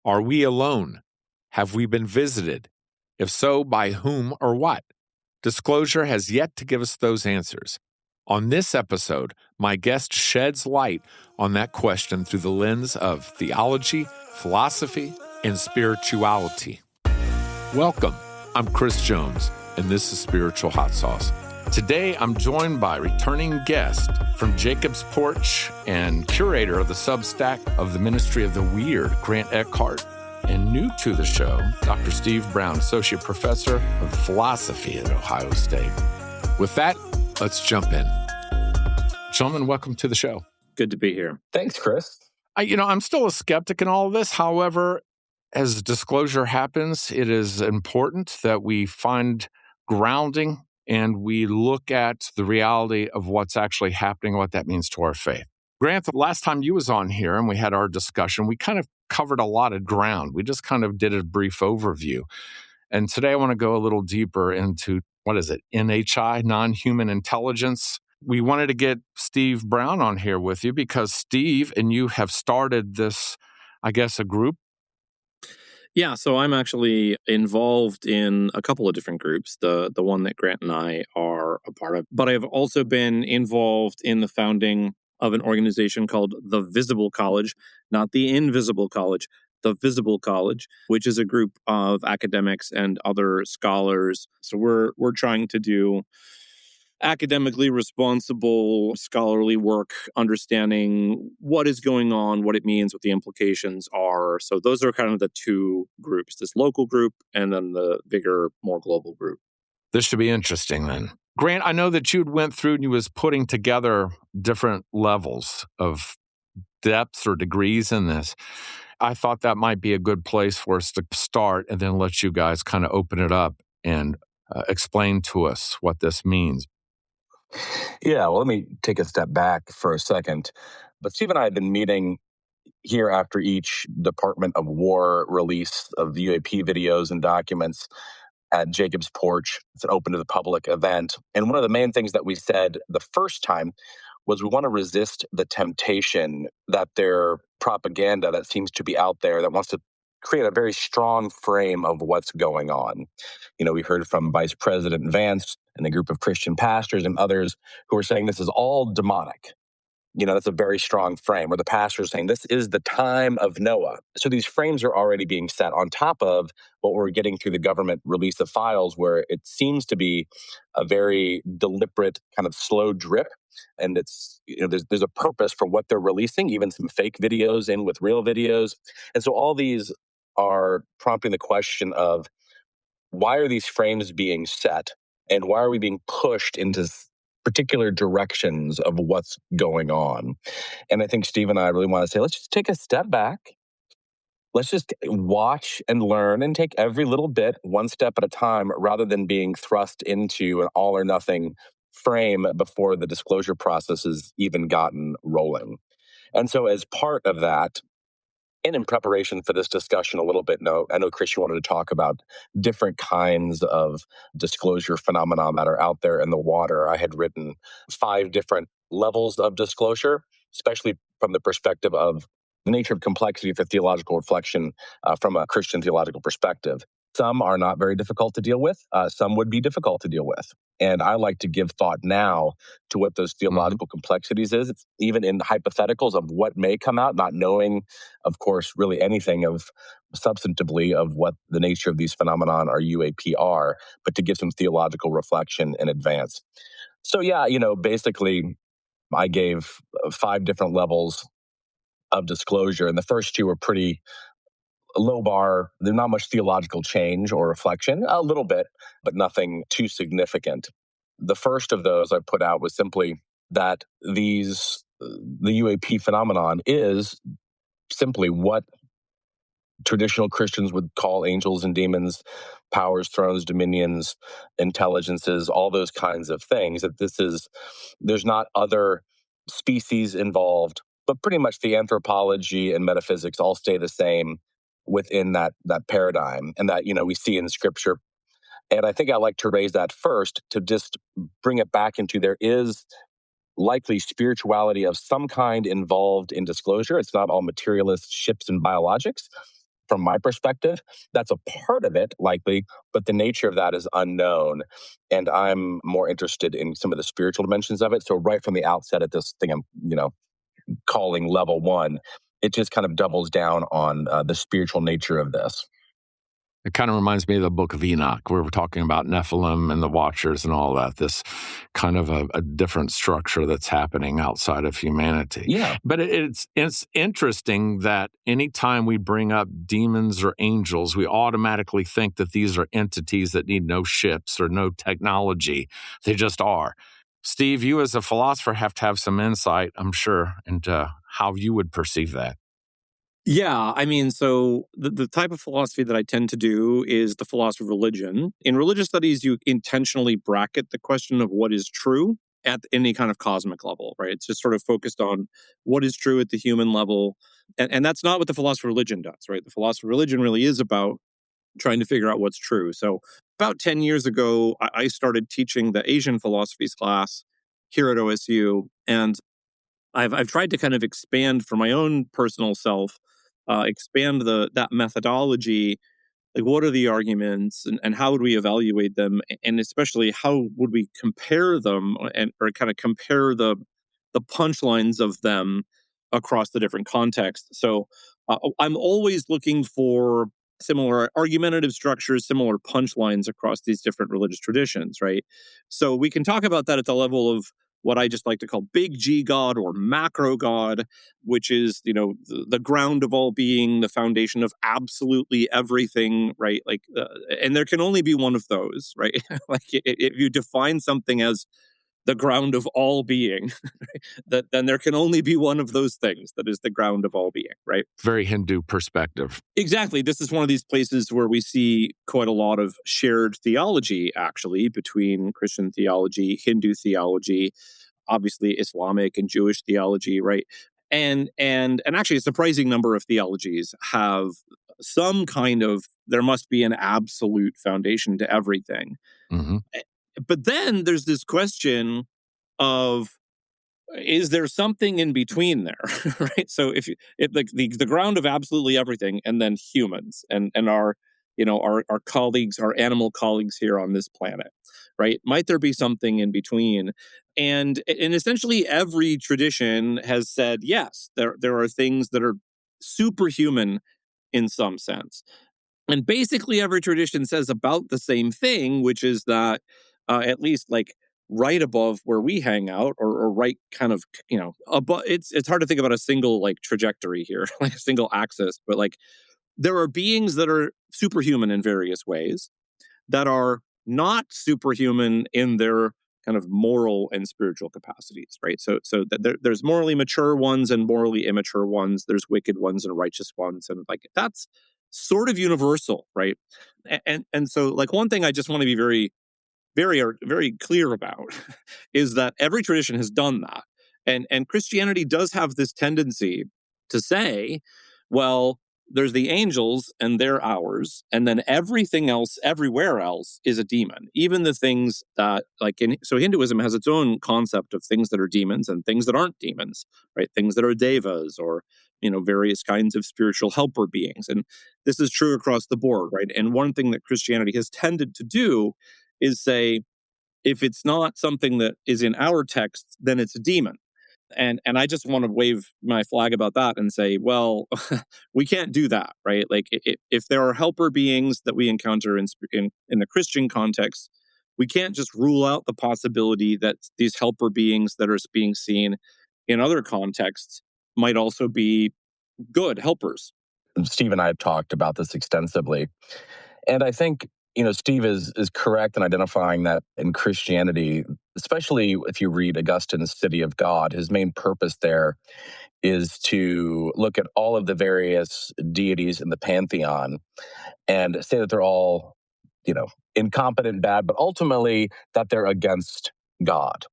Are we alone? Have we been visited? If so, by whom or what? Disclosure has yet to give us those answers. On this episode, my guest sheds light on that question through the lens of theology, philosophy, and spirituality. Welcome. I'm Chris Jones, and this is Spiritual Hot Sauce. Today, I'm joined by returning guest from Jacob's Porch and curator of the Substack of the Ministry of the Weird, Grant Eckhart, and new to the show, Dr. Steve Brown, Associate Professor of Philosophy at Ohio State. With that, let's jump in. Gentlemen, welcome to the show. Good to be here. Thanks, Chris. I'm still a skeptic in all of this. However, as disclosure happens, it is important that we find grounding and we look at the reality of what's actually happening, what that means to our faith. Grant, the last time you was on here and we had our discussion, we kind of covered a lot of ground. We just kind of did a brief overview. And today I want to go a little deeper into, NHI, non-human intelligence. We wanted to get Steve Brown on here with you because Steve and you have started this, a group. Yeah, so I'm actually involved in a couple of different groups, the one that Grant and I are a part of. But I've also been involved in the founding of an organization called the Visible College, not the Invisible College, the Visible College, which is a group of academics and other scholars. So we're trying to do academically responsible scholarly work, understanding what is going on, what it means, what the implications are. So those are kind of the two groups, this local group and then the bigger, more global group. This should be interesting then. Grant, I know that you went through and you was putting together different levels of depths or degrees in this. I thought that might be a good place for us to start and then let you guys kind of open it up and explain to us what this means. Yeah, well, let me take a step back for a second. But Steve and I have been meeting here after each Department of War release of the UAP videos and documents at Jacob's Porch. It's an open to the public event. And one of the main things that we said the first time was we want to resist the temptation that their propaganda that seems to be out there that wants to create a very strong frame of what's going on. We heard from Vice President Vance and a group of Christian pastors and others who are saying this is all demonic. That's a very strong frame where the pastor is saying this is the time of Noah. So these frames are already being set on top of what we're getting through the government release of files, where it seems to be a very deliberate kind of slow drip. And it's, there's a purpose for what they're releasing, even some fake videos in with real videos. And so all these are prompting the question of why are these frames being set and why are we being pushed into particular directions of what's going on? And I think Steve and I really want to say, let's just take a step back. Let's just watch and learn and take every little bit one step at a time rather than being thrust into an all or nothing frame before the disclosure process has even gotten rolling. And so as part of that, and in preparation for this discussion a little bit, I know, Chris, you wanted to talk about different kinds of disclosure phenomena that are out there in the water. I had written 5 different levels of disclosure, especially from the perspective of the nature of complexity for theological reflection from a Christian theological perspective. Some are not very difficult to deal with. Some would be difficult to deal with. And I like to give thought now to what those theological complexities is. It's even in hypotheticals of what may come out, not knowing, of course, really anything of substantively of what the nature of these phenomenon or UAP are, but to give some theological reflection in advance. So yeah, basically I gave 5 different levels of disclosure, and the first 2 were pretty low bar. There's not much theological change or reflection, a little bit, but nothing too significant. The first of those I put out was simply that the UAP phenomenon is simply what traditional Christians would call angels and demons, powers, thrones, dominions, intelligences, all those kinds of things. That there's not other species involved, but pretty much the anthropology and metaphysics all stay the same within that paradigm, and that we see in Scripture. And I think I like to raise that first to just bring it back into there is likely spirituality of some kind involved in disclosure. It's not all materialist ships and biologics, from my perspective. That's a part of it, likely, but the nature of that is unknown. And I'm more interested in some of the spiritual dimensions of it. So right from the outset at this thing I'm, calling level one, it just kind of doubles down on the spiritual nature of this. It kind of reminds me of the Book of Enoch, where we're talking about Nephilim and the Watchers and all that, this kind of a different structure that's happening outside of humanity. Yeah. But it's interesting that anytime we bring up demons or angels, we automatically think that these are entities that need no ships or no technology. They just are. Steve, you as a philosopher have to have some insight, I'm sure, into how you would perceive that. Yeah, I mean, so the type of philosophy that I tend to do is the philosophy of religion. In religious studies, you intentionally bracket the question of what is true at any kind of cosmic level, right? It's just sort of focused on what is true at the human level. And that's not what the philosophy of religion does, right? The philosophy of religion really is about trying to figure out what's true. So about 10 years ago, I started teaching the Asian philosophies class here at OSU. And I've tried to kind of expand for my own personal self, expand that methodology. Like, what are the arguments, and how would we evaluate them, and especially how would we compare them, or kind of compare the punchlines of them across the different contexts. So I'm always looking for similar argumentative structures, similar punchlines across these different religious traditions, right? So we can talk about that at the level of what I just like to call big G God or macro God, which is, the ground of all being, the foundation of absolutely everything, right? Like, and there can only be one of those, right? Like, if you define something as the ground of all being, then there can only be one of those things that is the ground of all being, right? Very Hindu perspective. Exactly. This is one of these places where we see quite a lot of shared theology, actually, between Christian theology, Hindu theology, obviously Islamic and Jewish theology, right? And actually a surprising number of theologies have some kind of, there must be an absolute foundation to everything. Mm-hmm. But then there's this question of, is there something in between there? Right? So if like the ground of absolutely everything, and then humans and our, our colleagues, our animal colleagues here on this planet, right? Might there be something in between? And essentially every tradition has said, yes, there are things that are superhuman in some sense. And basically every tradition says about the same thing, which is that at least like right above where we hang out, or right kind of, above, it's hard to think about a single like trajectory here, like a single axis, but like there are beings that are superhuman in various ways that are not superhuman in their kind of moral and spiritual capacities, right? So that there's morally mature ones and morally immature ones. There's wicked ones and righteous ones, and like that's sort of universal, right? And so like one thing I just want to be very, very, very clear about is that every tradition has done that, and Christianity does have this tendency to say, well, there's the angels and they're ours, and then everything else everywhere else is a demon, even the things that like so Hinduism has its own concept of things that are demons and things that aren't demons, right? Things that are devas, or various kinds of spiritual helper beings, and this is true across the board, right? And one thing that Christianity has tended to do is say, if it's not something that is in our text, then it's a demon. And I just want to wave my flag about that and say, well, we can't do that, right? Like if there are helper beings that we encounter in the Christian context, we can't just rule out the possibility that these helper beings that are being seen in other contexts might also be good helpers. Steve and I have talked about this extensively. And I think, Steve is correct in identifying that in Christianity, especially if you read Augustine's City of God, his main purpose there is to look at all of the various deities in the pantheon and say that they're all, incompetent, bad, but ultimately that they're against God.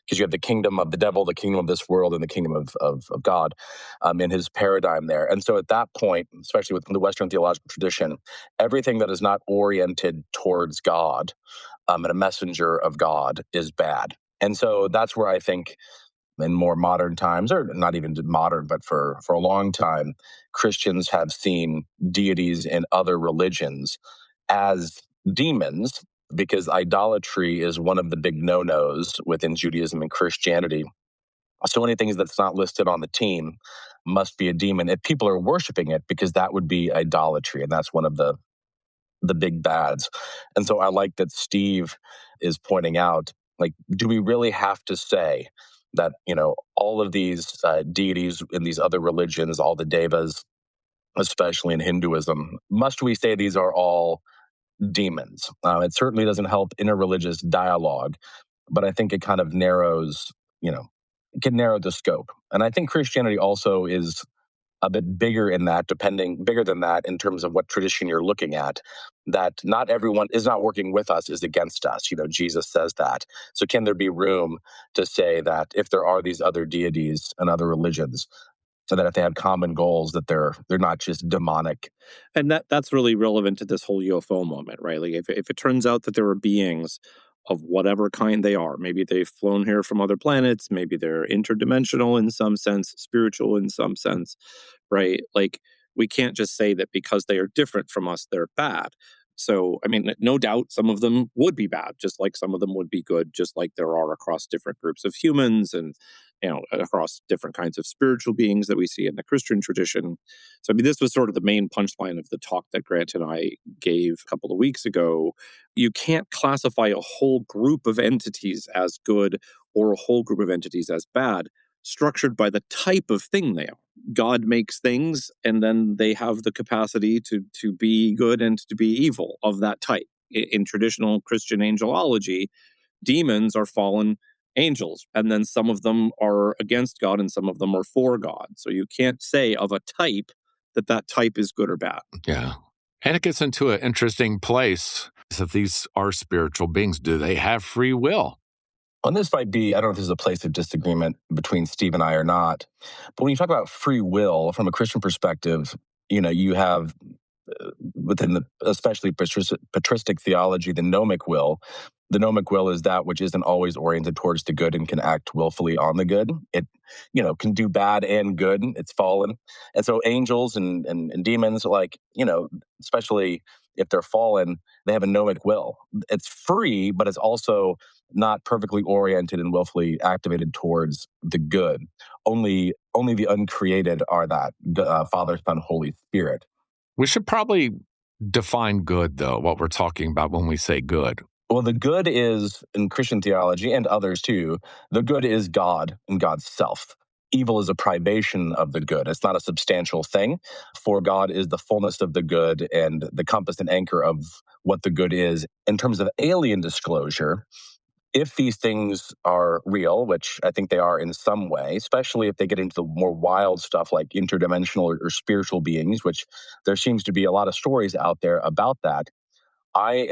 Because you have the kingdom of the devil, the kingdom of this world, and the kingdom of God in his paradigm there. And so at that point, especially within the Western theological tradition, everything that is not oriented towards God and a messenger of God is bad. And so that's where I think in more modern times, or not even modern, but for a long time, Christians have seen deities in other religions as demons, because idolatry is one of the big no-nos within Judaism and Christianity. So anything that's not listed on the team must be a demon if people are worshiping it, because that would be idolatry, and that's one of the big bads. And so I like that Steve is pointing out, like, do we really have to say that, all of these deities in these other religions, all the devas, especially in Hinduism, must we say these are all demons? It certainly doesn't help interreligious dialogue, but I think it kind of narrows, it can narrow the scope. And I think Christianity also is a bit bigger bigger than that in terms of what tradition you're looking at, that not everyone is not working with us, is against us. Jesus says that. So can there be room to say that if there are these other deities and other religions, so that if they have common goals, that they're not just demonic? And that's really relevant to this whole UFO moment, right? Like if it turns out that there are beings of whatever kind they are, maybe they've flown here from other planets, maybe they're interdimensional in some sense, spiritual in some sense, right? Like we can't just say that because they are different from us, they're bad. So, I mean, no doubt some of them would be bad, just like some of them would be good, just like there are across different groups of humans and, across different kinds of spiritual beings that we see in the Christian tradition. So, I mean, this was sort of the main punchline of the talk that Grant and I gave a couple of weeks ago. You can't classify a whole group of entities as good or a whole group of entities as bad, structured by the type of thing they are. God makes things, and then they have the capacity to be good and to be evil of that type. In traditional Christian angelology, demons are fallen angels, and then some of them are against God and some of them are for God. So you can't say of a type that type is good or bad. Yeah. And it gets into an interesting place. If these are spiritual beings, do they have free will? And this might be, I don't know if this is a place of disagreement between Steve and I or not, but when you talk about free will from a Christian perspective, you have within especially patristic theology, the gnomic will. The gnomic will is that which isn't always oriented towards the good and can act willfully on the good. It, can do bad and good. It's fallen. And so angels and demons, like, especially if they're fallen, they have a gnomic will. It's free, but it's also not perfectly oriented and willfully activated towards the good. Only the uncreated are that, Father, Son, Holy Spirit. We should probably define good, though, what we're talking about when we say good. Well, the good is, in Christian theology and others too, the good is God and God's self. Evil is a privation of the good. It's not a substantial thing. For God is the fullness of the good and the compass and anchor of what the good is. In terms of alien disclosure, if these things are real, which I think they are in some way, especially if they get into the more wild stuff like interdimensional or spiritual beings, which there seems to be a lot of stories out there about that, I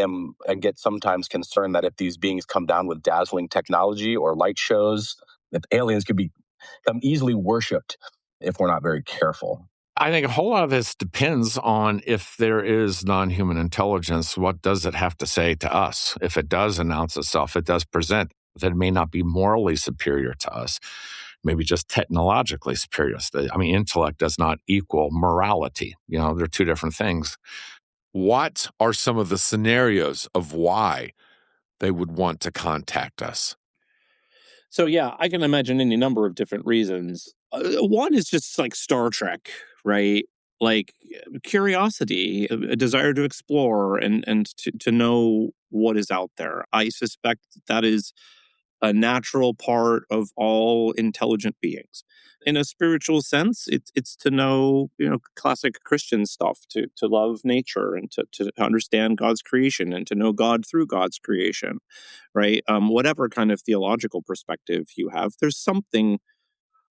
get sometimes concerned that if these beings come down with dazzling technology or light shows, that aliens could become easily worshipped if we're not very careful. I think a whole lot of this depends on if there is non-human intelligence, what does it have to say to us? If it does announce itself, it does present, that it may not be morally superior to us, maybe just technologically superior. I mean, intellect does not equal morality. They're two different things. What are some of the scenarios of why they would want to contact us? So, yeah, I can imagine any number of different reasons. One is just like Star Trek, right? Like curiosity, a desire to explore and to know what is out there. I suspect that is a natural part of all intelligent beings. In a spiritual sense, it's to know, classic Christian stuff, to love nature and to understand God's creation and to know God through God's creation, right? Whatever kind of theological perspective you have, there's something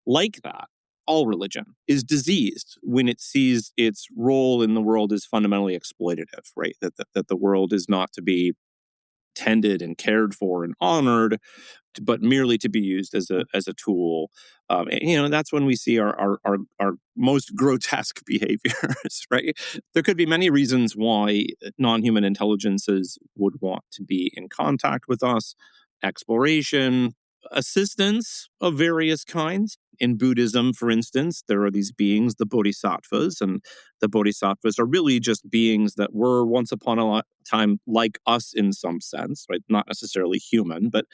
like that. All religion is diseased when it sees its role in the world as fundamentally exploitative, right? That the world is not to be tended and cared for and honored, but merely to be used as a tool. And that's when we see our most grotesque behaviors, right? There could be many reasons why non-human intelligences would want to be in contact with us. Exploration, assistants of various kinds. In Buddhism, for instance, there are these beings, the bodhisattvas, and the bodhisattvas are really just beings that were once upon a time like us in some sense, right? Not necessarily human, but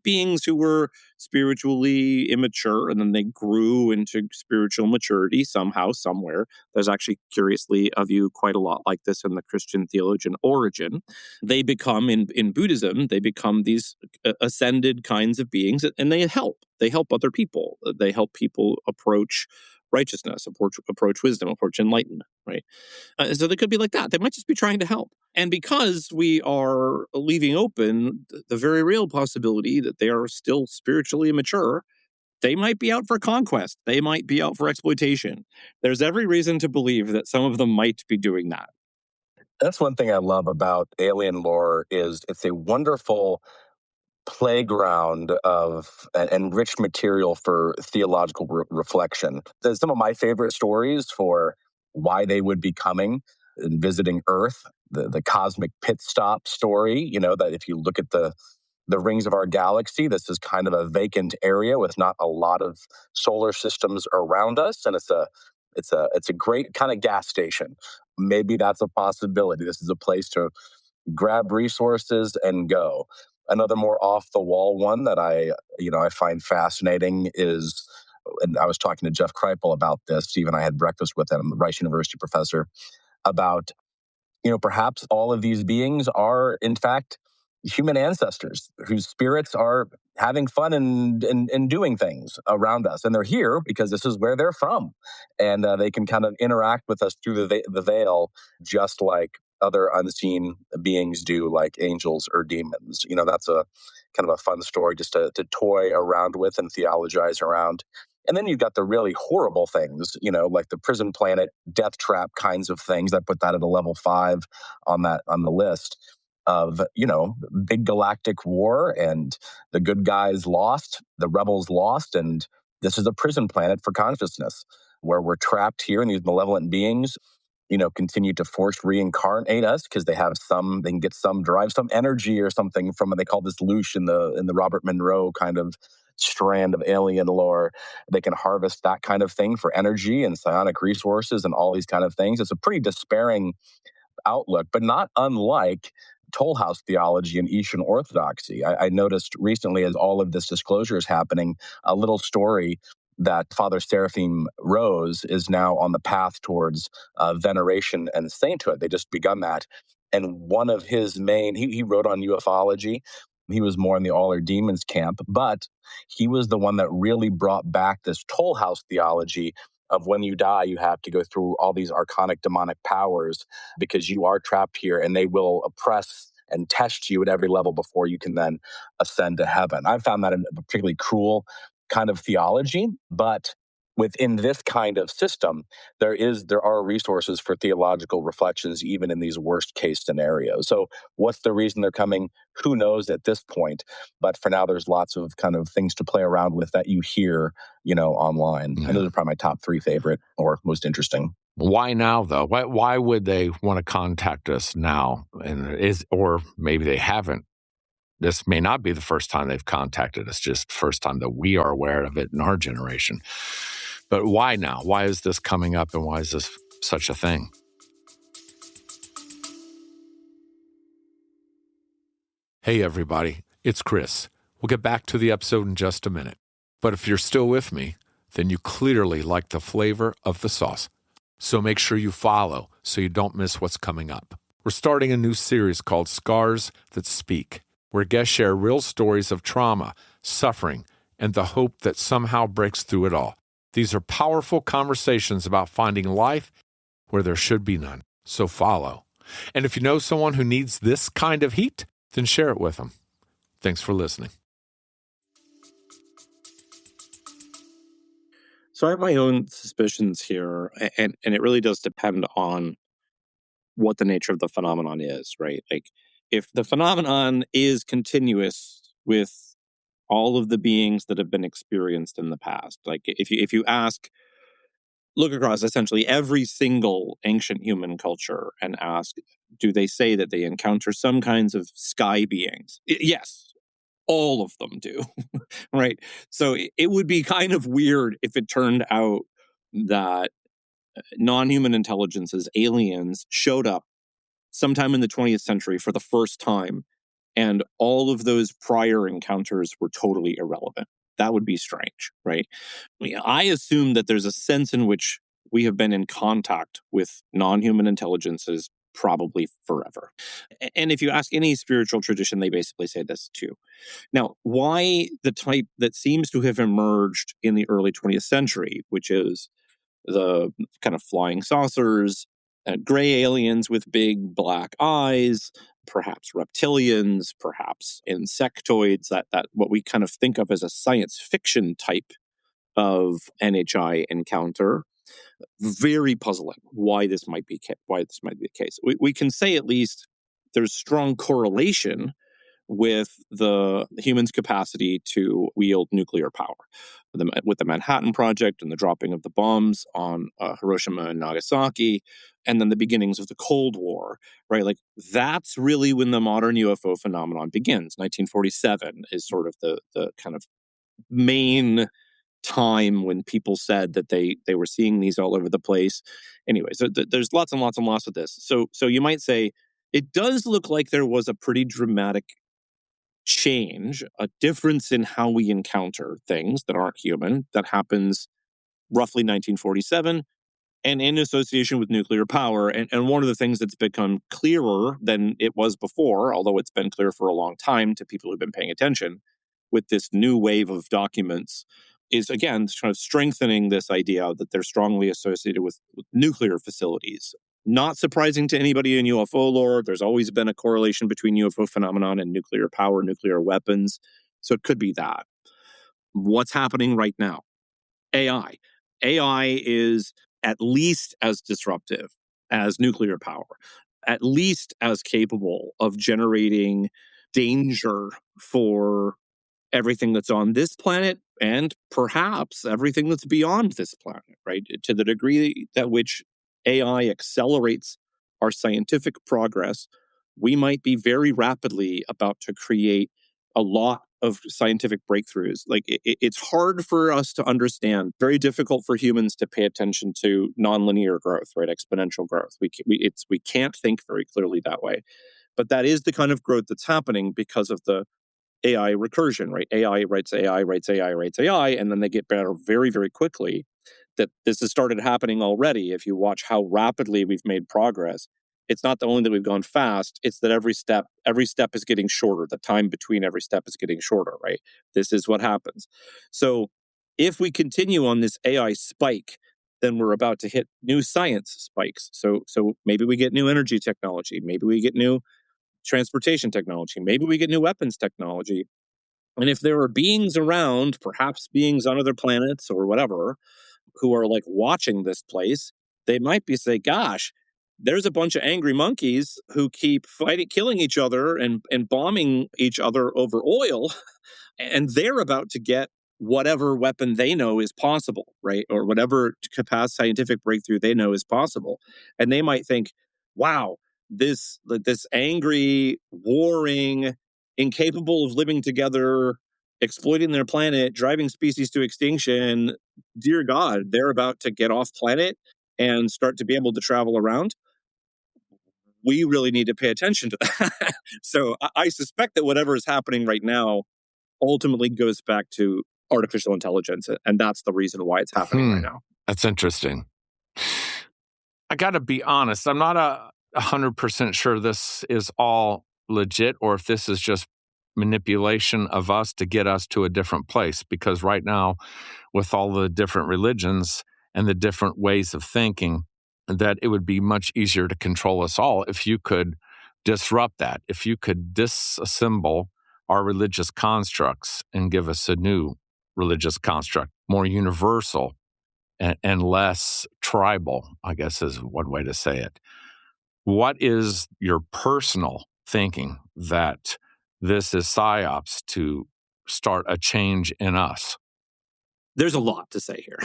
beings who were spiritually immature, and then they grew into spiritual maturity somehow, somewhere. There's actually, curiously, a view quite a lot like this in the Christian theologian Origen. They become, in Buddhism, they become these ascended kinds of beings, and they help other people. They help people approach righteousness, approach wisdom, approach enlightenment, right? So they could be like that. They might just be trying to help. And because we are leaving open the very real possibility that they are still spiritually immature, they might be out for conquest. They might be out for exploitation. There's every reason to believe that some of them might be doing that. That's one thing I love about alien lore is it's a wonderful playground of and rich material for theological reflection. There's some of my favorite stories for why they would be coming and visiting Earth. The cosmic pit stop story, that if you look at the rings of our galaxy, this is kind of a vacant area with not a lot of solar systems around us, and it's a great kind of gas station. Maybe that's a possibility. This is a place to grab resources and go. Another more off the wall one that I find fascinating is, and I was talking to Jeff Kripal about this. Steve and I had breakfast with him, the Rice University professor, about perhaps all of these beings are in fact human ancestors whose spirits are having fun and doing things around us, and they're here because this is where they're from, and they can kind of interact with us through the veil, just like other unseen beings do, like angels or demons. That's a kind of a fun story just to toy around with and theologize around. And then you've got the really horrible things, like the prison planet, death trap kinds of things. I put that at a level 5 on the list of, big galactic war, and the good guys lost, the rebels lost, and this is a prison planet for consciousness where we're trapped here, and these malevolent beings continue to force reincarnate us because they can derive some energy or something from it. They call this loosh in the Robert Monroe kind of strand of alien lore. They can harvest that kind of thing for energy and psionic resources and all these kind of things. It's a pretty despairing outlook, but not unlike Toll House theology and Eastern Orthodoxy. I noticed recently, as all of this disclosure is happening, a little story that Father Seraphim Rose is now on the path towards veneration and sainthood. They just begun that. And one of his he wrote on ufology. He was more in the all are demons camp, but he was the one that really brought back this Toll House theology of when you die, you have to go through all these archonic demonic powers because you are trapped here, and they will oppress and test you at every level before you can then ascend to heaven. I found that a particularly cruel kind of theology, but within this kind of system, there are resources for theological reflections, even in these worst case scenarios. So what's the reason they're coming? Who knows at this point? But for now, there's lots of kind of things to play around with that you hear, online. Yeah. And those are probably my top 3 favorite or most interesting. Why now, though? Why would they want to contact us now? Or maybe they haven't. This may not be the first time they've contacted us, just the first time that we are aware of it in our generation. But why now? Why is this coming up, and why is this such a thing? Hey, everybody, it's Chris. We'll get back to the episode in just a minute. But if you're still with me, then you clearly like the flavor of the sauce. So make sure you follow so you don't miss what's coming up. We're starting a new series called Scars That Speak, where guests share real stories of trauma, suffering, and the hope that somehow breaks through it all. These are powerful conversations about finding life where there should be none. So follow. And if you know someone who needs this kind of heat, then share it with them. Thanks for listening. So I have my own suspicions here, and it really does depend on what the nature of the phenomenon is, right? Like, if the phenomenon is continuous with all of the beings that have been experienced in the past, like if you look across essentially every single ancient human culture and ask, do they say that they encounter some kinds of sky beings? Yes, all of them do, right? So it would be kind of weird if it turned out that non-human intelligences, aliens, showed up sometime in the 20th century for the first time, and all of those prior encounters were totally irrelevant. That would be strange, right? I assume that there's a sense in which we have been in contact with non-human intelligences probably forever. And if you ask any spiritual tradition, they basically say this too. Now, why the type that seems to have emerged in the early 20th century, which is the kind of flying saucers, gray aliens with big black eyes, perhaps reptilians, perhaps insectoids, that what we kind of think of as a science fiction type of NHI encounter. Very puzzling why this might be the case. We can say at least there's strong correlation with the human's capacity to wield nuclear power. With the Manhattan Project and the dropping of the bombs on Hiroshima and Nagasaki, and then the beginnings of the Cold War, right? Like that's really when the modern UFO phenomenon begins. 1947 is sort of the kind of main time when people said that they were seeing these all over the place. Anyways, there's lots and lots and lots of this. So you might say it does look like there was a pretty dramatic change, a difference in how we encounter things that aren't human, that happens roughly 1947 and in association with nuclear power. And one of the things that's become clearer than it was before, although it's been clear for a long time to people who've been paying attention with this new wave of documents, is again kind of strengthening this idea that they're strongly associated with nuclear facilities. Not surprising to anybody in UFO lore. There's always been a correlation between UFO phenomenon and nuclear power, nuclear weapons. So it could be that. What's happening right now? AI. AI is at least as disruptive as nuclear power, at least as capable of generating danger for everything that's on this planet and perhaps everything that's beyond this planet, right? To the degree that which AI accelerates our scientific progress, we might be very rapidly about to create a lot of scientific breakthroughs. Like it's hard for us to understand, very difficult for humans to pay attention to nonlinear growth, right? Exponential growth. We can't think very clearly that way. But that is the kind of growth that's happening because of the AI recursion, right? AI writes AI, writes AI, writes AI, and then they get better very, very quickly. That this has started happening already. If you watch how rapidly we've made progress, it's not only that we've gone fast, it's that every step is getting shorter. The time between every step is getting shorter, right? This is what happens. So if we continue on this AI spike, then we're about to hit new science spikes. So maybe we get new energy technology, maybe we get new transportation technology, maybe we get new weapons technology. And if there are beings around, perhaps beings on other planets or whatever, who are like watching this place, they might be say, gosh, there's a bunch of angry monkeys who keep killing each other and bombing each other over oil. And they're about to get whatever weapon they know is possible, right? Or whatever scientific breakthrough they know is possible. And they might think, wow, this angry, warring, incapable of living together, exploiting their planet, driving species to extinction, dear God, they're about to get off planet and start to be able to travel around. We really need to pay attention to that. So I suspect that whatever is happening right now ultimately goes back to artificial intelligence, and that's the reason why it's happening right now. That's interesting. I got to be honest, I'm not 100% sure this is all legit or if this is just manipulation of us to get us to a different place, because right now, with all the different religions and the different ways of thinking, that it would be much easier to control us all if you could disrupt that, if you could disassemble our religious constructs and give us a new religious construct, more universal and less tribal, I guess is one way to say it. What is your personal thinking that this is psyops to start a change in us? There's a lot to say here.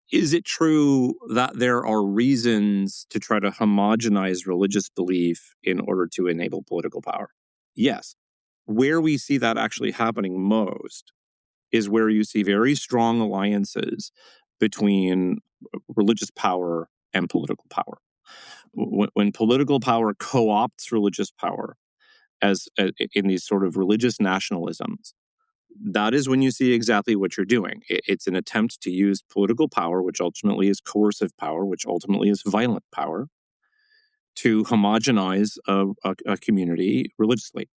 Is it true that there are reasons to try to homogenize religious belief in order to enable political power? Yes. Where we see that actually happening most is where you see very strong alliances between religious power and political power. When political power co-opts religious power as in these sort of religious nationalisms, that is when you see exactly what you're doing. It's an attempt to use political power, which ultimately is coercive power, which ultimately is violent power, to homogenize a community religiously.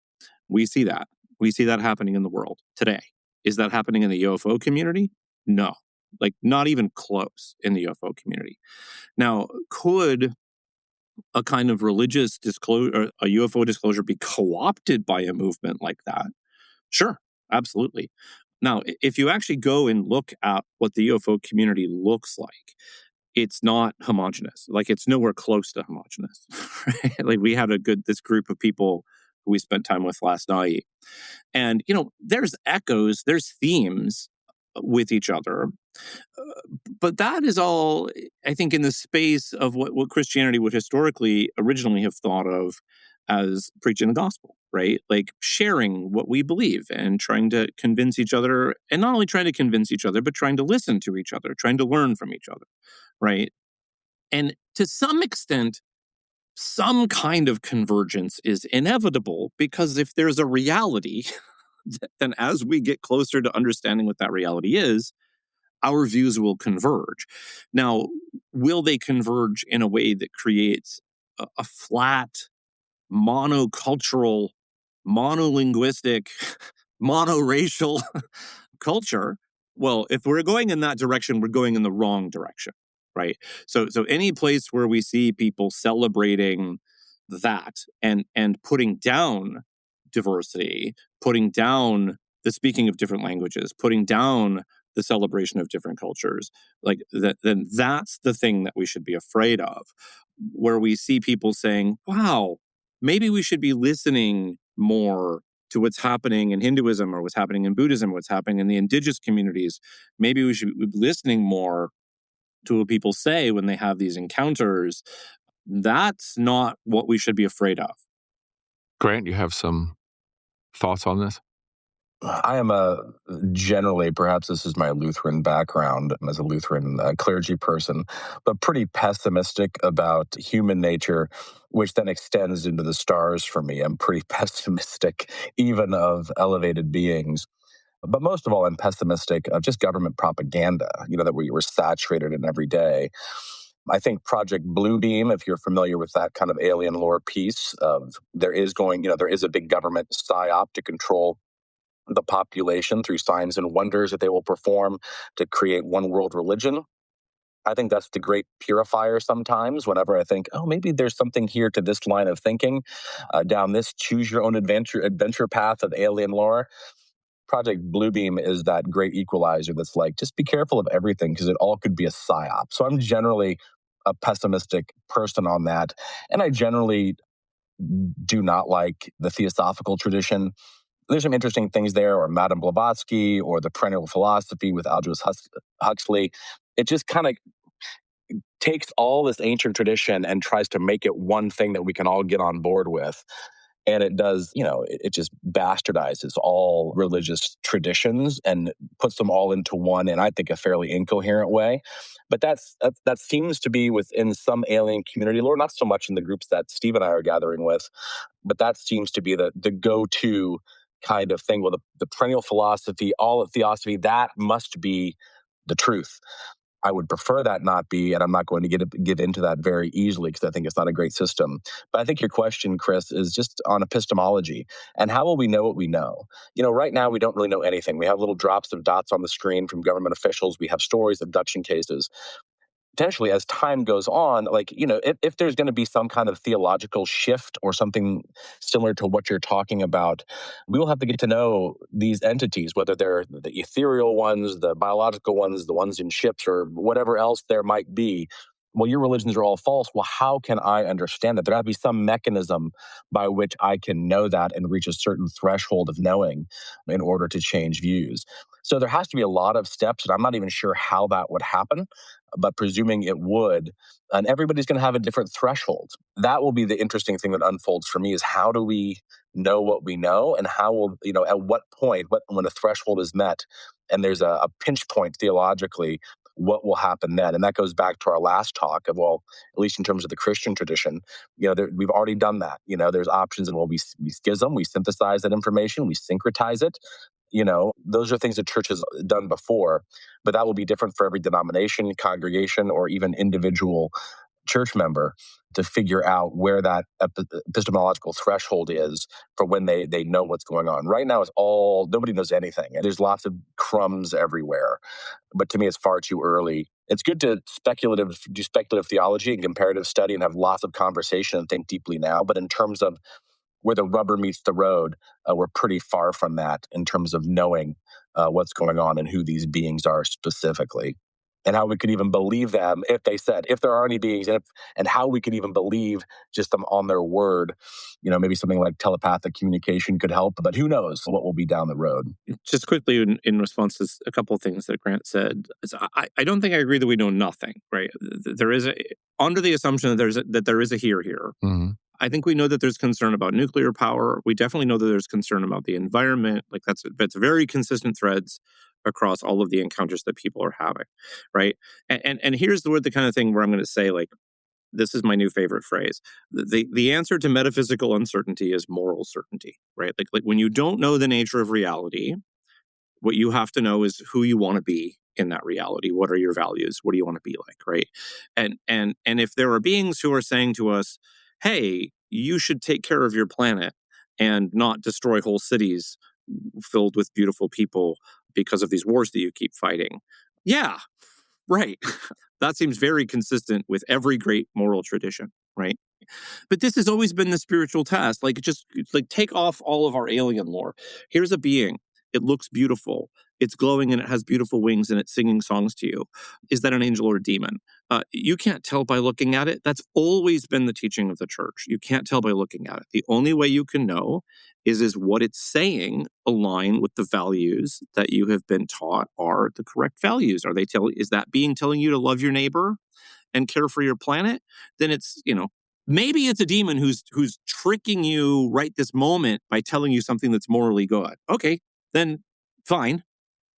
We see that. We see that happening in the world today. Is that happening in the UFO community? No, like not even close in the UFO community. Now, could a kind of religious disclosure, a UFO disclosure, be co-opted by a movement like that? Sure, absolutely. Now, if you actually go and look at what the UFO community looks like, it's not homogenous. Like, it's nowhere close to homogenous. Right? Like, we had this group of people who we spent time with last night. And, there's echoes, there's themes with each other. But that is all, I think, in the space of what Christianity would historically originally have thought of as preaching the gospel, right? Like sharing what we believe and trying to convince each other, and not only trying to convince each other, but trying to listen to each other, trying to learn from each other, right? And to some extent, some kind of convergence is inevitable, because if there's a reality, then as we get closer to understanding what that reality is, our views will converge. Now, will they converge in a way that creates a flat, monocultural, monolinguistic, monoracial culture? Well, if we're going in that direction, we're going in the wrong direction, right? So any place where we see people celebrating that and putting down diversity, putting down the speaking of different languages, putting down the celebration of different cultures, like that, then that's the thing that we should be afraid of. Where we see people saying, wow, maybe we should be listening more to what's happening in Hinduism, or what's happening in Buddhism, what's happening in the indigenous communities. Maybe we should be listening more to what people say when they have these encounters. That's not what we should be afraid of. Grant, you have some thoughts on this? I am generally, perhaps this is my Lutheran background as a Lutheran clergy person, but pretty pessimistic about human nature, which then extends into the stars for me. I'm pretty pessimistic even of elevated beings. But most of all, I'm pessimistic of just government propaganda, that we were saturated in every day. I think Project Bluebeam, if you're familiar with that kind of alien lore piece of there is a big government psyop to control the population through signs and wonders that they will perform to create one world religion. I think that's the great purifier sometimes whenever I think, oh, maybe there's something here to this line of thinking, down this choose your own adventure path of alien lore. Project Bluebeam is that great equalizer that's like, just be careful of everything because it all could be a psyop. So I'm generally a pessimistic person on that. And I generally do not like the theosophical tradition. There's some interesting things there, or Madame Blavatsky, or the perennial philosophy with Aldous Huxley. It just kind of takes all this ancient tradition and tries to make it one thing that we can all get on board with. And it does, it just bastardizes all religious traditions and puts them all into one, and I think a fairly incoherent way. But that seems to be within some alien community lore, not so much in the groups that Steve and I are gathering with, but that seems to be the go-to kind of thing. Well, the perennial philosophy, all of theosophy, that must be the truth. I would prefer that not be, and I'm not going to get into that very easily because I think it's not a great system. But I think your question, Chris, is just on epistemology and how will we know what we know? Right now we don't really know anything. We have little drops of dots on the screen from government officials. We have stories, abduction cases. Potentially, as time goes on, if there's going to be some kind of theological shift or something similar to what you're talking about, we will have to get to know these entities, whether they're the ethereal ones, the biological ones, the ones in ships, or whatever else there might be. Well, your religions are all false. Well, how can I understand that? There has to be some mechanism by which I can know that and reach a certain threshold of knowing in order to change views. So there has to be a lot of steps, and I'm not even sure how that would happen. but presuming it would, and everybody's going to have a different threshold. That will be the interesting thing that unfolds for me, is how do we know what we know, and how will, at what point, when a threshold is met and there's a pinch point theologically, what will happen then? And that goes back to our last talk of, well, at least in terms of the Christian tradition, we've already done that. There's options, and we schism, we synthesize that information, we syncretize it. Those are things that church has done before, but that will be different for every denomination, congregation, or even individual church member to figure out where that epistemological threshold is for when they know what's going on. Right now, nobody knows anything, and there's lots of crumbs everywhere. But to me, it's far too early. It's good to do speculative theology and comparative study and have lots of conversation and think deeply now. But in terms of where the rubber meets the road, we're pretty far from that in terms of knowing what's going on and who these beings are specifically, and how we could even believe them if there are any beings, and how we could even believe just them on their word. Maybe something like telepathic communication could help, but who knows what will be down the road. Just quickly, in response to a couple of things that Grant said, I don't think I agree that we know nothing, right? There is under the assumption that there is a here. Mm-hmm. I think we know that there's concern about nuclear power. We definitely know that there's concern about the environment. Like that's very consistent threads across all of the encounters that people are having, right? And here's the kind of thing where I'm going to say, like, this is my new favorite phrase. The answer to metaphysical uncertainty is moral certainty, right? Like when you don't know the nature of reality, what you have to know is who you want to be in that reality. What are your values? What do you want to be like, right? And if there are beings who are saying to us, hey, you should take care of your planet and not destroy whole cities filled with beautiful people because of these wars that you keep fighting. Yeah, right. That seems very consistent with every great moral tradition, right? But this has always been the spiritual test. Just take off all of our alien lore. Here's a being. It looks beautiful. It's glowing and it has beautiful wings and it's singing songs to you. Is that an angel or a demon? You can't tell by looking at it. That's always been the teaching of the church. You can't tell by looking at it. The only way you can know is what it's saying align with the values that you have been taught are the correct values. Is that being telling you to love your neighbor and care for your planet? Then it's, maybe it's a demon who's tricking you right this moment by telling you something that's morally good. Okay, then fine.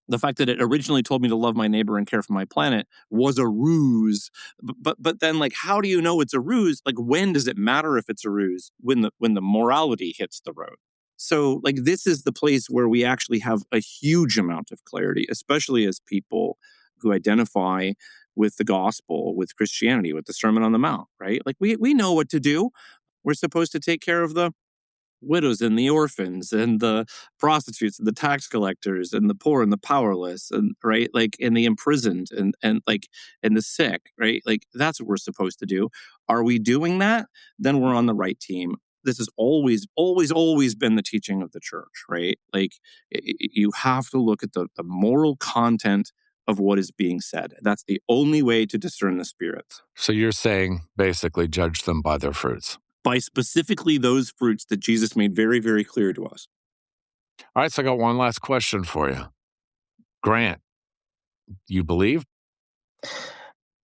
The fact that it originally told me to love my neighbor and care for my planet was a ruse. But then, like, how do you know it's a ruse? Like, when does it matter if it's a ruse? When the morality hits the road. So, like, this is the place where we actually have a huge amount of clarity, especially as people who identify with the gospel, with Christianity, with the Sermon on the Mount, right? Like, we know what to do. We're supposed to take care of the widows and the orphans and the prostitutes and the tax collectors and the poor and the powerless, and right, like, and the imprisoned and the sick, right? Like, that's what we're supposed to do. Are we doing that? Then we're on the right team. This has always been the teaching of the church, right? Like, you have to look at the moral content of what is being said. That's the only way to discern the spirits. So you're saying basically judge them by their fruits. By specifically those fruits that Jesus made very, very clear to us. All right, so I got one last question for you. Grant, you believe?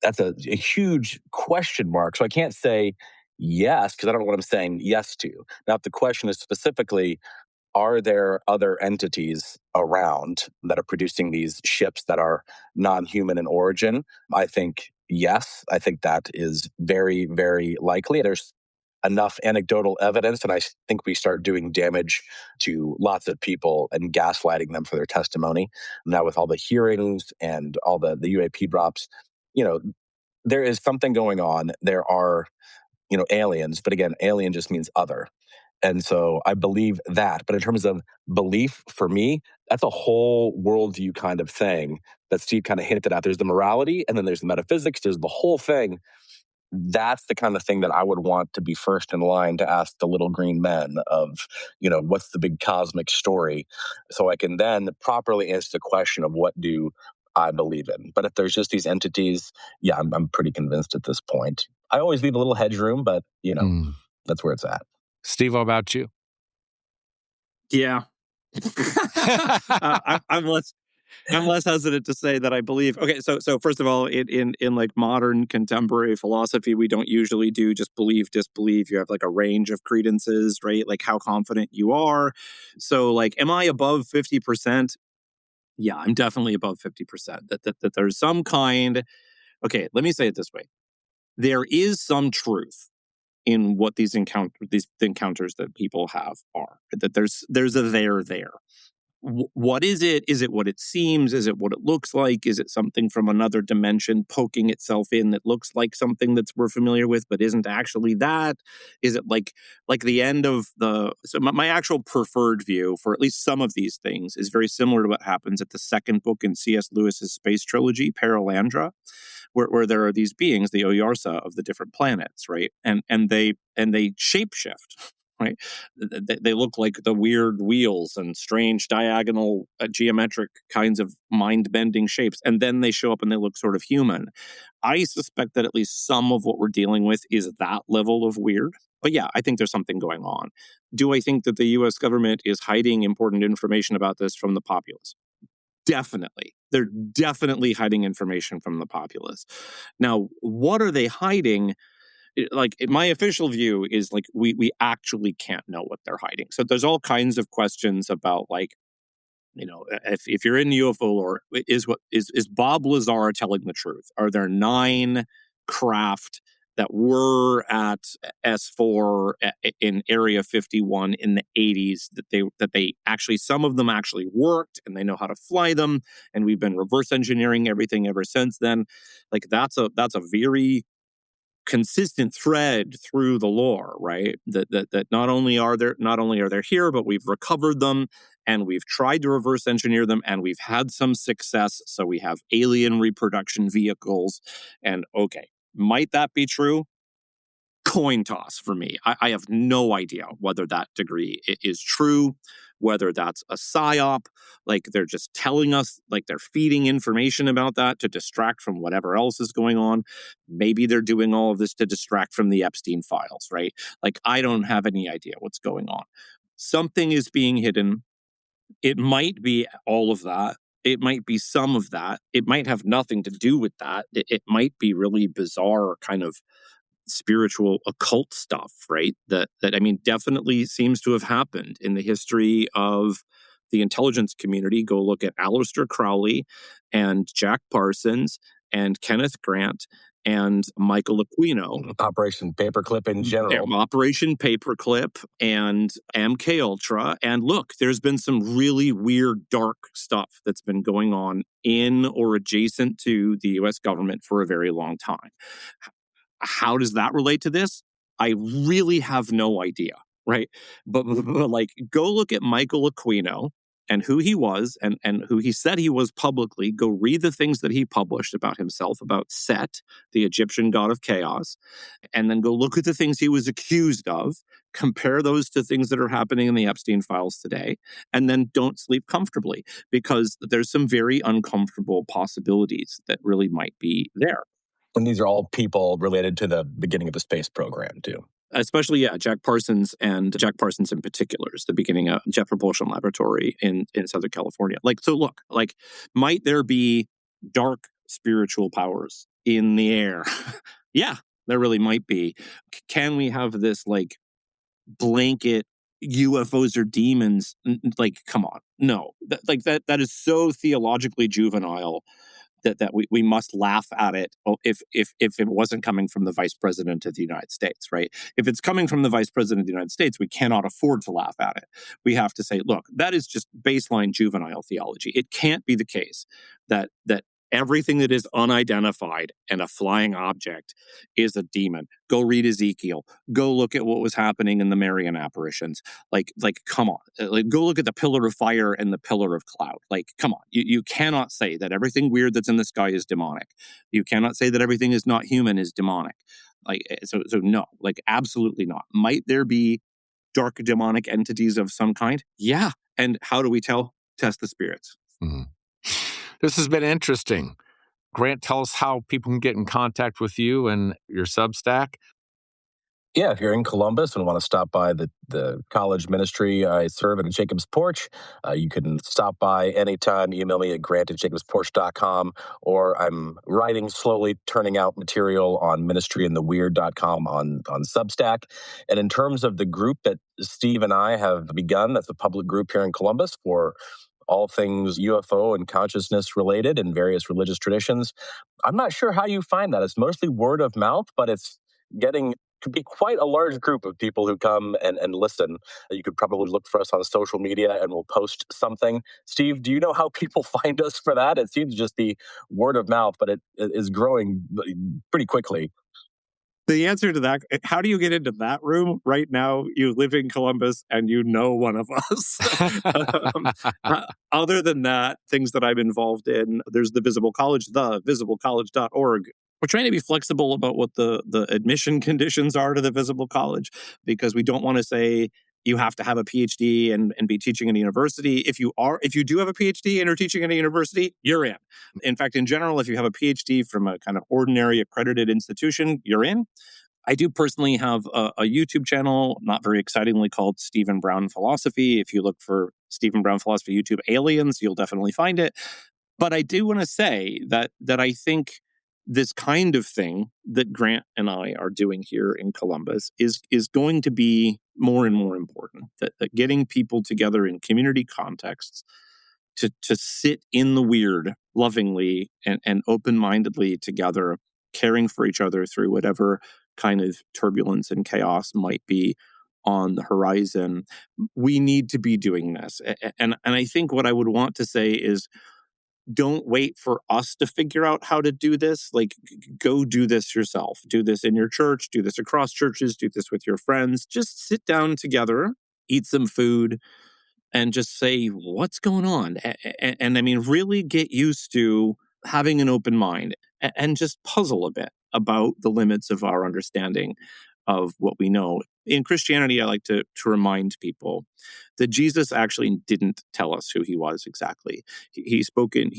That's a huge question mark. So I can't say yes, because I don't know what I'm saying yes to. Now, if the question is specifically, are there other entities around that are producing these ships that are non-human in origin? I think yes. I think that is very, very likely. There's enough anecdotal evidence, and I think we start doing damage to lots of people and gaslighting them for their testimony. Now, with all the hearings and all the UAP drops, there is something going on. There are, aliens, but again, alien just means other. And so I believe that. But in terms of belief, for me, that's a whole worldview kind of thing that Steve kind of hinted at. There's the morality, and then there's the metaphysics, there's the whole thing. That's the kind of thing that I would want to be first in line to ask the little green men of, what's the big cosmic story? So I can then properly answer the question of what do I believe in. But if there's just these entities, yeah, I'm pretty convinced at this point. I always leave a little hedgeroom, but, that's where it's at. Steve, how about you? Yeah. I'm less. I'm less hesitant to say that I believe. Okay, so first of all, in like modern contemporary philosophy, we don't usually do just believe, disbelieve. You have like a range of credences, right? Like how confident you are. So like, am I above 50%? Yeah, I'm definitely above 50%. That there's some kind. Okay, let me say it this way: there is some truth in what these encounters that people have are. That there's a there. What is it? Is it what it seems? Is it what it looks like? Is it something from another dimension poking itself in that looks like something that's we're familiar with but isn't actually that? Is it like the end of the... So my actual preferred view for at least some of these things is very similar to what happens at the second book in C.S. Lewis's space trilogy, Paralandra, where there are these beings, the Oyarsa of the different planets, right? And they shapeshift, right? They look like the weird wheels and strange diagonal geometric kinds of mind-bending shapes, and then they show up and they look sort of human. I suspect that at least some of what we're dealing with is that level of weird. But yeah, I think there's something going on. Do I think that the US government is hiding important information about this from the populace? Definitely. They're definitely hiding information from the populace. Now, what are they hiding? My official view is like we actually can't know what they're hiding. So there's all kinds of questions about like, if you're in UFO lore, is Bob Lazar telling the truth? Are there 9 craft that were at S4 in Area 51 in the 80s that they actually, some of them actually worked and they know how to fly them, and we've been reverse engineering everything ever since then? Like that's a very consistent thread through the lore, right? That not only are they here, but we've recovered them and we've tried to reverse engineer them and we've had some success. So we have alien reproduction vehicles. And okay, might that be true? Coin toss for me. I have no idea whether that degree is true, whether that's a psyop, like they're just telling us, like they're feeding information about that to distract from whatever else is going on. Maybe they're doing all of this to distract from the Epstein files, right? Like, I don't have any idea what's going on. Something is being hidden. It might be all of that. It might be some of that. It might have nothing to do with that. It might be really bizarre kind of spiritual occult stuff, right? That I mean, definitely seems to have happened in the history of the intelligence community. Go look at Aleister Crowley and Jack Parsons and Kenneth Grant and Michael Aquino. Operation Paperclip in general. Operation Paperclip and MK Ultra. And look, there's been some really weird, dark stuff that's been going on in or adjacent to the US government for a very long time. How does that relate to this? I really have no idea, right? But like, go look at Michael Aquino and who he was and who he said he was publicly. Go read the things that he published about himself, about Set, the Egyptian god of chaos, and then go look at the things he was accused of, compare those to things that are happening in the Epstein files today, and then don't sleep comfortably, because there's some very uncomfortable possibilities that really might be there. And these are all people related to the beginning of the space program, too. Especially, yeah, Jack Parsons in particular is the beginning of Jet Propulsion Laboratory in Southern California. Like, so look, like, might there be dark spiritual powers in the air? Yeah, there really might be. Can we have this, like, blanket UFOs are demons? Like, come on. No. That is so theologically juvenile that we must laugh at it if it wasn't coming from the vice president of the United States, right? If it's coming from the vice president of the United States, we cannot afford to laugh at it. We have to say, look, that is just baseline juvenile theology. It can't be the case that everything that is unidentified and a flying object is a demon. Go read Ezekiel. Go look at what was happening in the Marian apparitions. Like, come on. Like, go look at the pillar of fire and the pillar of cloud. Like, come on. You cannot say that everything weird that's in the sky is demonic. You cannot say that everything is not human is demonic. Like, so no, like, absolutely not. Might there be dark demonic entities of some kind? Yeah. And how do we tell? Test the spirits. Mm-hmm. This has been interesting. Grant, tell us how people can get in contact with you and your Substack. Yeah, if you're in Columbus and want to stop by the college ministry I serve in Jacob's Porch, you can stop by anytime. Email me at grant@jacobsporch.com, or I'm writing slowly, turning out material on ministryintheweird.com on Substack. And in terms of the group that Steve and I have begun, that's a public group here in Columbus for all things UFO and consciousness related and various religious traditions. I'm not sure how you find that. It's mostly word of mouth, but it's getting to be quite a large group of people who come and listen. You could probably look for us on social media and we'll post something. Steve, do you know how people find us for that? It seems to just be word of mouth, but it is growing pretty quickly. The answer to that, how do you get into that room? Right now, you live in Columbus and you know one of us. Other than that, things that I'm involved in, there's the Visible College, thevisiblecollege.org. We're trying to be flexible about what the admission conditions are to the Visible College, because we don't want to say you have to have a PhD and be teaching in a university. If you do have a PhD and are teaching in a university, you're in. In fact, in general, if you have a PhD from a kind of ordinary accredited institution, you're in. I do personally have a YouTube channel, not very excitingly, called Stephen Brown Philosophy. If you look for Stephen Brown Philosophy YouTube Aliens, you'll definitely find it. But I do want to say that I think this kind of thing that Grant and I are doing here in Columbus is going to be more and more important. That getting people together in community contexts to sit in the weird lovingly and open-mindedly together, caring for each other through whatever kind of turbulence and chaos might be on the horizon. We need to be doing this. And I think what I would want to say is, don't wait for us to figure out how to do this. Like, go do this yourself. Do this in your church. Do this across churches. Do this with your friends. Just sit down together, eat some food, and just say, what's going on? And I mean, really get used to having an open mind and just puzzle a bit about the limits of our understanding of what we know. In Christianity, I like to remind people that Jesus actually didn't tell us who he was exactly. He spoke in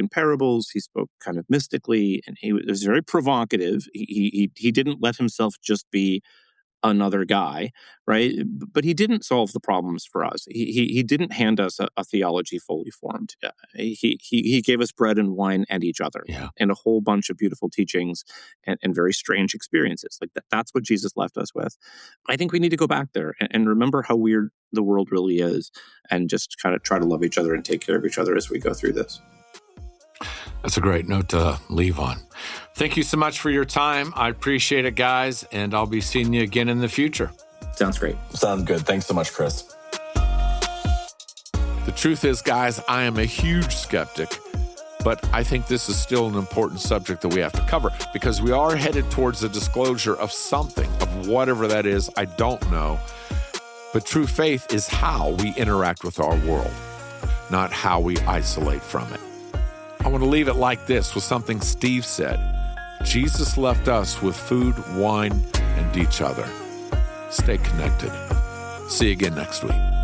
parables. He spoke kind of mystically, and he was very provocative. He didn't let himself just be another guy, right? But he didn't solve the problems for us. He didn't hand us a theology fully formed. He gave us bread and wine and each other, and a whole bunch of beautiful teachings and very strange experiences. Like that's what Jesus left us with. I think we need to go back there and remember how weird the world really is, and just kind of try to love each other and take care of each other as we go through this. That's a great note to leave on. Thank you so much for your time. I appreciate it, guys, and I'll be seeing you again in the future. Sounds great. Sounds good. Thanks so much, Chris. The truth is, guys, I am a huge skeptic, but I think this is still an important subject that we have to cover, because we are headed towards the disclosure of something, of whatever that is. I don't know. But true faith is how we interact with our world, not how we isolate from it. I want to leave it like this with something Steve said. Jesus left us with food, wine, and each other. Stay connected. See you again next week.